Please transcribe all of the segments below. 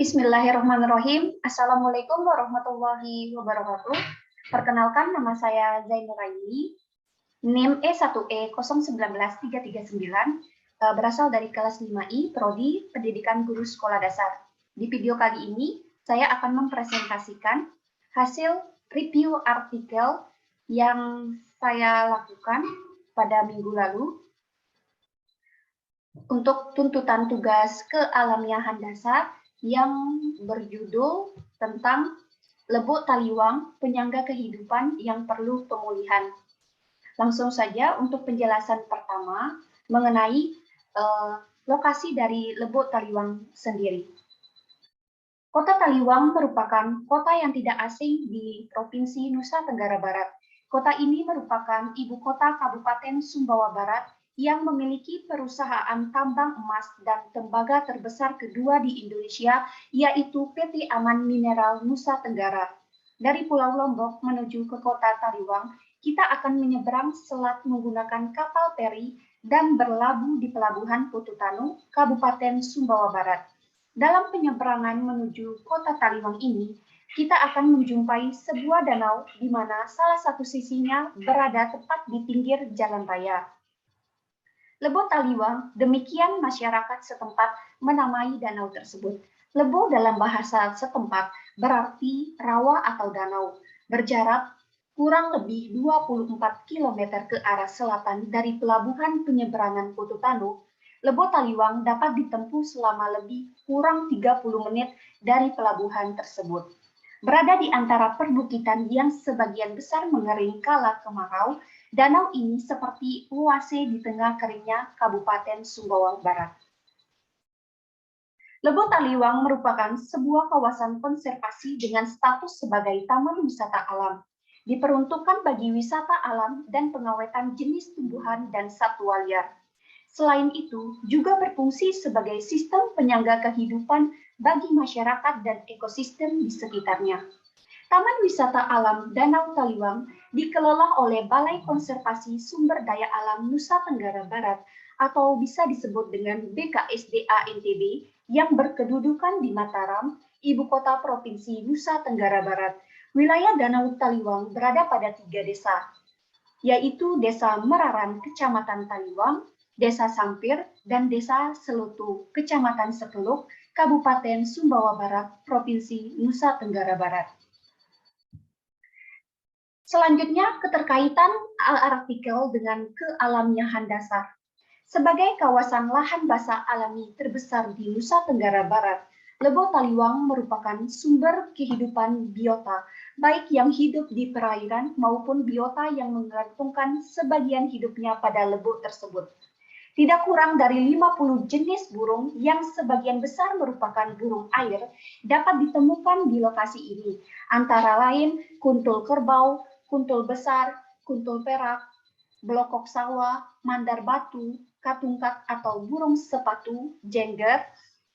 Bismillahirrahmanirrahim. Assalamualaikum warahmatullahi wabarakatuh. Perkenalkan, nama saya Zainur Raini, NIM E1E019339, berasal dari kelas 5I, Prodi Pendidikan Guru Sekolah Dasar. Di video kali ini, saya akan mempresentasikan hasil review artikel yang saya lakukan pada minggu lalu untuk tuntutan tugas kealamiahan dasar yang berjudul tentang Lebo Taliwang, Penyangga Kehidupan yang Perlu Pemulihan. Langsung saja untuk penjelasan pertama mengenai lokasi dari Lebo Taliwang sendiri. Kota Taliwang merupakan kota yang tidak asing di Provinsi Nusa Tenggara Barat. Kota ini merupakan ibu kota Kabupaten Sumbawa Barat yang memiliki perusahaan tambang emas dan tembaga terbesar kedua di Indonesia, yaitu PT Aman Mineral Nusa Tenggara. Dari Pulau Lombok menuju ke kota Taliwang, kita akan menyeberang selat menggunakan kapal feri dan berlabuh di Pelabuhan Putu Tanu, Kabupaten Sumbawa Barat. Dalam penyeberangan menuju kota Taliwang ini, kita akan menjumpai sebuah danau di mana salah satu sisinya berada tepat di pinggir jalan raya. Lebo Taliwang, demikian masyarakat setempat menamai danau tersebut. Lebo dalam bahasa setempat berarti rawa atau danau, berjarak kurang lebih 24 km ke arah selatan dari pelabuhan penyeberangan Putu Tanu. Lebo Taliwang dapat ditempuh selama lebih kurang 30 menit dari pelabuhan tersebut. Berada di antara perbukitan yang sebagian besar mengering kala kemarau, danau ini seperti oase di tengah keringnya Kabupaten Sumbawa Barat. Lebo Taliwang merupakan sebuah kawasan konservasi dengan status sebagai taman wisata alam. Diperuntukkan bagi wisata alam dan pengawetan jenis tumbuhan dan satwa liar. Selain itu, juga berfungsi sebagai sistem penyangga kehidupan bagi masyarakat dan ekosistem di sekitarnya. Taman Wisata Alam Danau Taliwang dikelola oleh Balai Konservasi Sumber Daya Alam Nusa Tenggara Barat atau bisa disebut dengan BKSDA NTB yang berkedudukan di Mataram, ibu kota Provinsi Nusa Tenggara Barat. Wilayah Danau Taliwang berada pada 3 desa, yaitu Desa Meraran, Kecamatan Taliwang, Desa Sampir, dan Desa Selutu, Kecamatan Sepeluk, Kabupaten Sumbawa Barat, Provinsi Nusa Tenggara Barat. Selanjutnya, keterkaitan artikel dengan kealamiahan dasar. Sebagai kawasan lahan basah alami terbesar di Nusa Tenggara Barat, Lebo Taliwang merupakan sumber kehidupan biota, baik yang hidup di perairan maupun biota yang menggantungkan sebagian hidupnya pada lebo tersebut. Tidak kurang dari 50 jenis burung yang sebagian besar merupakan burung air dapat ditemukan di lokasi ini, antara lain kuntul kerbau, kuntul besar, kuntul perak, belokok sawah, mandar batu, katungkat atau burung sepatu, jengger,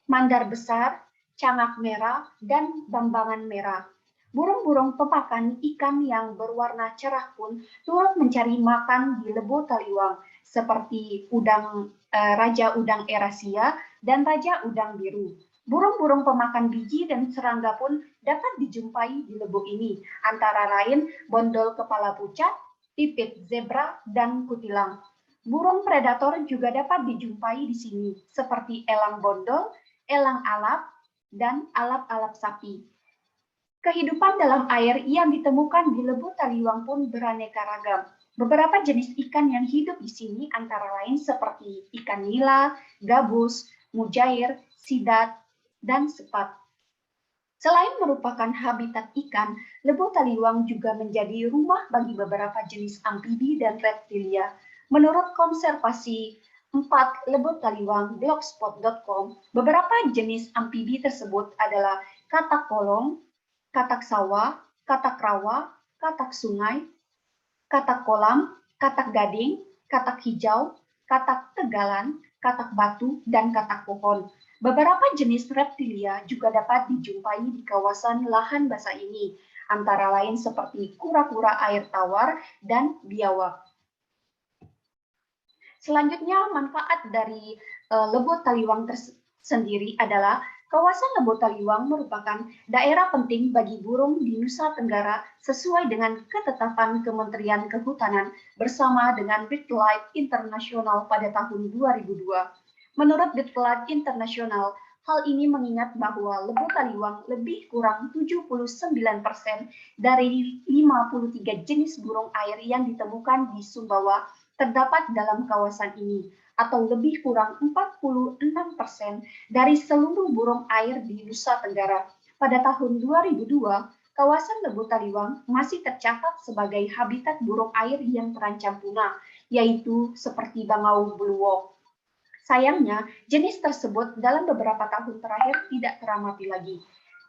mandar besar, cangak merah, dan bambangan merah. Burung-burung pemakan ikan yang berwarna cerah pun turut mencari makan di Lebo Taliwang, seperti raja udang Eurasia dan raja udang biru. Burung-burung pemakan biji dan serangga pun dapat dijumpai di Lebo ini, antara lain bondol kepala pucat, pipit zebra, dan kutilang. Burung predator juga dapat dijumpai di sini, seperti elang bondol, elang alap, dan alap-alap sapi. Kehidupan dalam air yang ditemukan di Lebo Taliwang pun beraneka ragam. Beberapa jenis ikan yang hidup di sini antara lain seperti ikan nila, gabus, mujair, sidat, dan sepat. Selain merupakan habitat ikan, Lebo Taliwang juga menjadi rumah bagi beberapa jenis amfibi dan reptilia. Menurut konservasi 4 Lebo Taliwang blogspot.com, beberapa jenis amfibi tersebut adalah katak kolong, katak sawah, katak rawa, katak sungai, katak kolam, katak gading, katak hijau, katak tegalan, katak batu, dan katak pohon. Beberapa jenis reptilia juga dapat dijumpai di kawasan lahan basah ini, antara lain seperti kura-kura air tawar dan biawak. Selanjutnya, manfaat dari Lebo Taliwang sendiri adalah Kawasan Lebo Taliwang merupakan daerah penting bagi burung di Nusa Tenggara sesuai dengan ketetapan Kementerian Kehutanan bersama dengan BirdLife International pada tahun 2002. Menurut BirdLife International, hal ini mengingat bahwa Lebo Taliwang lebih kurang 79% dari 53 jenis burung air yang ditemukan di Sumbawa terdapat dalam kawasan ini, atau lebih kurang 46% dari seluruh burung air di Nusa Tenggara. Pada tahun 2002, kawasan Lebo Taliwang masih tercatat sebagai habitat burung air yang terancam punah, yaitu seperti bangau bluewalk. Sayangnya, jenis tersebut dalam beberapa tahun terakhir tidak teramati lagi.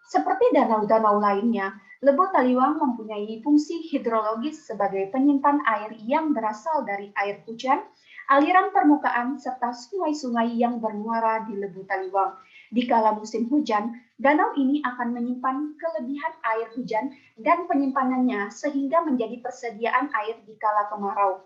Seperti danau-danau lainnya, Lebo Taliwang mempunyai fungsi hidrologis sebagai penyimpan air yang berasal dari air hujan, aliran permukaan, serta sungai-sungai yang bermuara di Lebo Taliwang. Di kala musim hujan, danau ini akan menyimpan kelebihan air hujan dan penyimpanannya sehingga menjadi persediaan air di kala kemarau.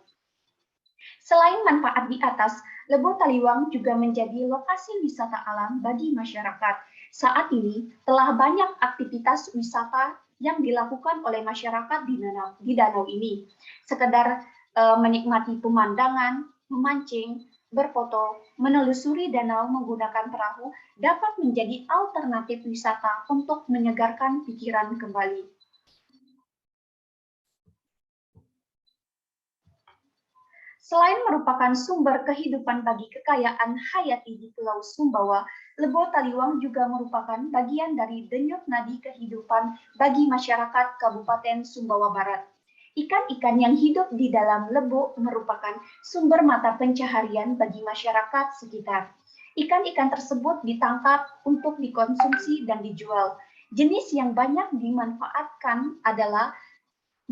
Selain manfaat di atas, Lebo Taliwang juga menjadi lokasi wisata alam bagi masyarakat. Saat ini telah banyak aktivitas wisata yang dilakukan oleh masyarakat di danau ini. Sekedar menikmati pemandangan, memancing, berfoto, menelusuri danau menggunakan perahu dapat menjadi alternatif wisata untuk menyegarkan pikiran kembali. Selain merupakan sumber kehidupan bagi kekayaan hayati di Pulau Sumbawa, Lebo Taliwang juga merupakan bagian dari denyut nadi kehidupan bagi masyarakat Kabupaten Sumbawa Barat. Ikan-ikan yang hidup di dalam Lebo merupakan sumber mata pencaharian bagi masyarakat sekitar. Ikan-ikan tersebut ditangkap untuk dikonsumsi dan dijual. Jenis yang banyak dimanfaatkan adalah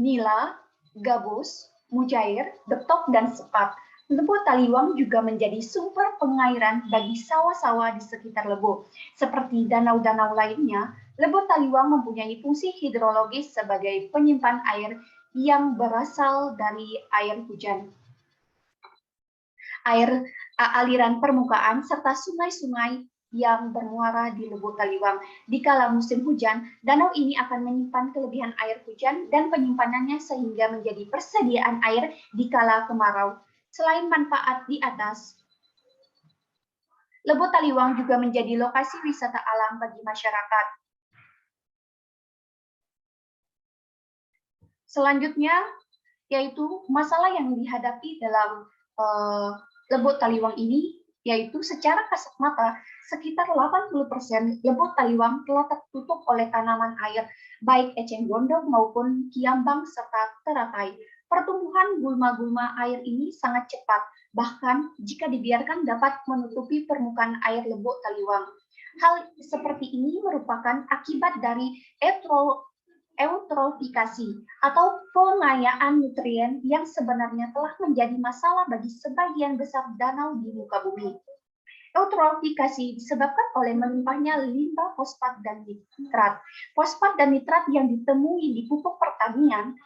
nila, gabus, mujair, betok, dan sepat. Lebo Taliwang juga menjadi sumber pengairan bagi sawah-sawah di sekitar Lebo. Seperti danau-danau lainnya, Lebo Taliwang mempunyai fungsi hidrologis sebagai penyimpan air yang berasal dari air hujan, aliran permukaan, serta sungai-sungai yang bermuara di Lebo Taliwang. Di kala musim hujan, danau ini akan menyimpan kelebihan air hujan dan penyimpanannya sehingga menjadi persediaan air di kala kemarau. Selain manfaat di atas, Lebo Taliwang juga menjadi lokasi wisata alam bagi masyarakat. Selanjutnya, yaitu masalah yang dihadapi dalam Lebo Taliwang ini, yaitu secara kasat mata, sekitar 80% Lebo Taliwang telah tertutup oleh tanaman air, baik eceng gondok maupun kiambang serta teratai. Pertumbuhan gulma-gulma air ini sangat cepat, bahkan jika dibiarkan dapat menutupi permukaan air Lebo Taliwang. Hal seperti ini merupakan akibat dari eutrofikasi atau pengayaan nutrien yang sebenarnya telah menjadi masalah bagi sebagian besar danau di muka bumi. Eutrofikasi disebabkan oleh melimpahnya limbah fosfat dan nitrat. Fosfat dan nitrat yang ditemui di pupuk pertanian,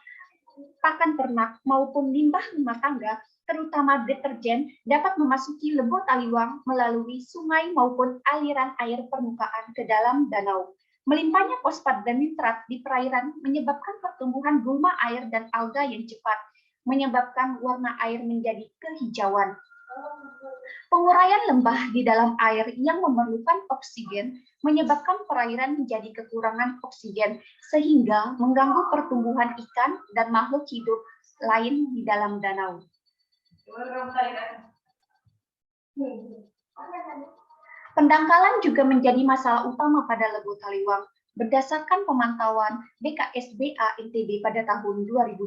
pakan ternak maupun limbah rumah tangga, terutama deterjen, dapat memasuki Lebo Taliwang melalui sungai maupun aliran air permukaan ke dalam danau. Melimpahnya fosfat dan nitrat di perairan menyebabkan pertumbuhan gulma air dan alga yang cepat, menyebabkan warna air menjadi kehijauan. Penguraian lembah di dalam air yang memerlukan oksigen menyebabkan perairan menjadi kekurangan oksigen, sehingga mengganggu pertumbuhan ikan dan makhluk hidup lain di dalam danau. Pendangkalan juga menjadi masalah utama pada Lebo Taliwang. Berdasarkan pemantauan BKSDA NTB pada tahun 2002,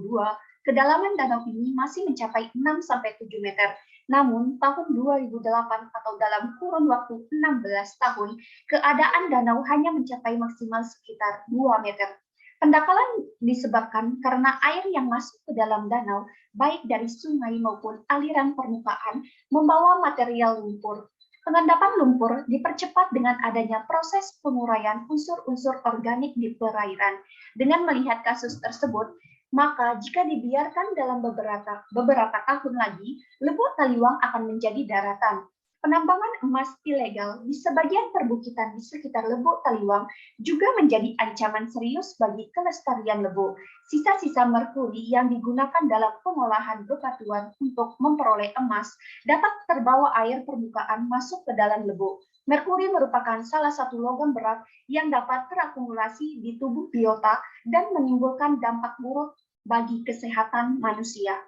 kedalaman danau ini masih mencapai 6-7 meter. Namun, tahun 2008 atau dalam kurun waktu 16 tahun, keadaan danau hanya mencapai maksimal sekitar 2 meter. Pendangkalan disebabkan karena air yang masuk ke dalam danau, baik dari sungai maupun aliran permukaan, membawa material lumpur. Pengendapan lumpur dipercepat dengan adanya proses penguraian unsur-unsur organik di perairan. Dengan melihat kasus tersebut, maka jika dibiarkan dalam beberapa tahun lagi, Lebo Taliwang akan menjadi daratan. Penambangan emas ilegal di sebagian perbukitan di sekitar Lebo Taliwang juga menjadi ancaman serius bagi kelestarian Lebo. Sisa-sisa merkuri yang digunakan dalam pengolahan bebatuan untuk memperoleh emas dapat terbawa air permukaan masuk ke dalam Lebo. Merkuri merupakan salah satu logam berat yang dapat terakumulasi di tubuh biota dan menimbulkan dampak buruk bagi kesehatan manusia.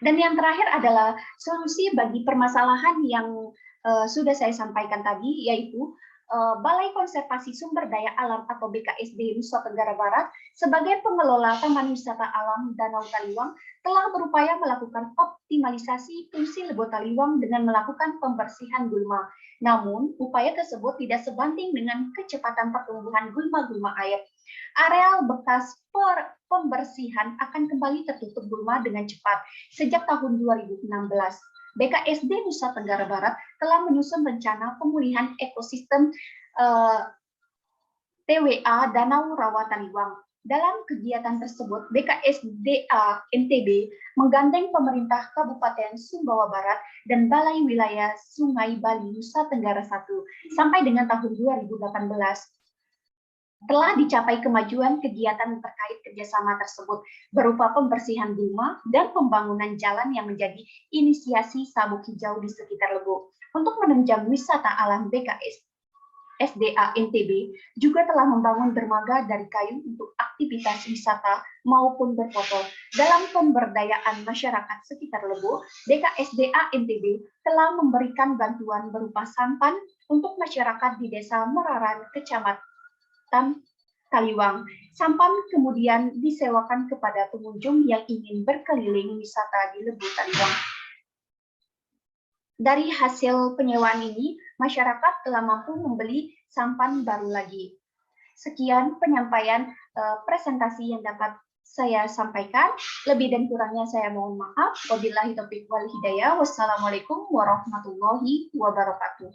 Dan yang terakhir adalah solusi bagi permasalahan yang sudah saya sampaikan tadi, yaitu Balai Konservasi Sumber Daya Alam atau BKSD Nusa Tenggara Barat sebagai pengelola Taman Wisata Alam Danau Taliwang telah berupaya melakukan optimalisasi fungsi Lebo Taliwang dengan melakukan pembersihan gulma. Namun, upaya tersebut tidak sebanding dengan kecepatan pertumbuhan gulma-gulma air. Areal bekas pembersihan akan kembali tertutup gulma dengan cepat sejak tahun 2016. BKSD Nusa Tenggara Barat telah menyusun rencana pemulihan ekosistem TWA Danau Rawa Taliwang. Dalam kegiatan tersebut, BKSDA NTB menggandeng pemerintah Kabupaten Sumbawa Barat dan Balai Wilayah Sungai Bali Nusa Tenggara I sampai dengan tahun 2018. Telah dicapai kemajuan kegiatan terkait kerjasama tersebut berupa pembersihan gulma dan pembangunan jalan yang menjadi inisiasi Sabuk Hijau di sekitar Lebo. Untuk menunjang wisata alam BKSDA NTB juga telah membangun dermaga dari kayu untuk aktivitas wisata maupun berfoto. Dalam pemberdayaan masyarakat sekitar Lebo, BKSDA NTB telah memberikan bantuan berupa sampan untuk masyarakat di Desa Meraran, Kecamatan Taliwang. Sampan kemudian disewakan kepada pengunjung yang ingin berkeliling wisata di Lebo Taliwang. Dari hasil penyewaan ini, masyarakat telah mampu membeli sampan baru lagi. Sekian penyampaian presentasi yang dapat saya sampaikan. Lebih dan kurangnya saya mohon maaf. Wabillahi taufiq wal hidayah. Wassalamualaikum warahmatullahi wabarakatuh.